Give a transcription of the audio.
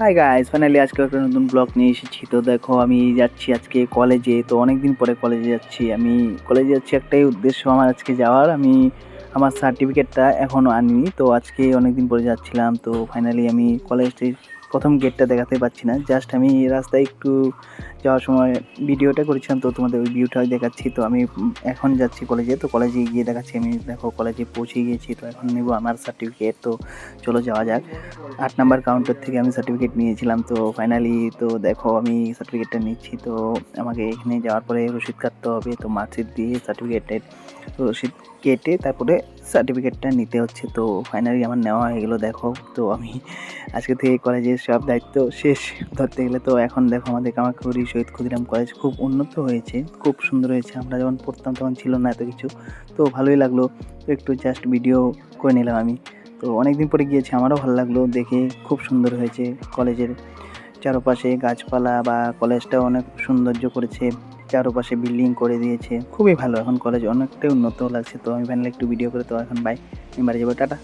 Hi guys, finally আজকে একটা নতুন ব্লগ নিয়ে এসেছি। তো দেখো আমি যাচ্ছি আজকে কলেজে। তো অনেকদিন পরে কলেজে যাচ্ছি। আমি কলেজে যাচ্ছি একটাই উদ্দেশ্য আমার আজকে যাওয়ার। আমি আমার সার্টিফিকেটটা এখনও আনিনি। তো আজকে অনেকদিন পরে যাচ্ছিলাম। তো ফাইনালি আমি কলেজটির প্রথম গেটটা দেখাতে পারছি না। জাস্ট আমি রাস্তায় একটু যাওয়ার সময় ভিডিওটা করেছিলাম, তো তোমাদের ওই ভিডিওটা দেখাচ্ছি। তো আমি এখন যাচ্ছি কলেজে। তো কলেজে গিয়ে দেখাচ্ছি আমি দেখো কলেজে পৌঁছে গিয়েছি। তো এখন নেব আমার সার্টিফিকেট। তো চলো যাওয়া যাক। 8 নাম্বার কাউন্টার থেকে আমি সার্টিফিকেট নিয়েছিলাম। তো ফাইনালি তো দেখো আমি সার্টিফিকেটটা নিচ্ছি। তো আমাকে এখানে যাওয়ার পরে রসিদ কাটতে হবে। তো মার্কশিট দিয়ে সার্টিফিকেটের রসিদ কেটে তারপরে সার্টিফিকেটটা নিতে হচ্ছে। তো ফাইনালি আমার নেওয়া হয়ে গেলো দেখো। তো আমি আজকে থেকে কলেজের সব দায়িত্ব শেষ ধরতে গেলে। তো এখন দেখো আমাদের কামারখুড়ি শহীদ ক্ষুদিরাম কলেজ খুব উন্নত হয়েছে, খুব সুন্দর হয়েছে। আমরা যখন পড়তাম তখন ছিল না এত কিছু। তো ভালোই লাগলো। তো একটু জাস্ট ভিডিও করে নিলাম আমি। তো অনেক দিন পরে গিয়েছি, আমারও ভালো লাগলো দেখে। খুব সুন্দর হয়েছে কলেজের চারপাশে গাছপালা বা কলেজটাও অনেক সৌন্দর্য করেছে। চারপাশে বিল্ডিং করে দিয়েছে, খুবই ভালো। এখন কলেজ অনেকটাই উন্নত লাগছে। তো আমি ফাইনালি একটু ভিডিও করে তো এখন বাই, আমি বাড়ি যাবো, টাটা।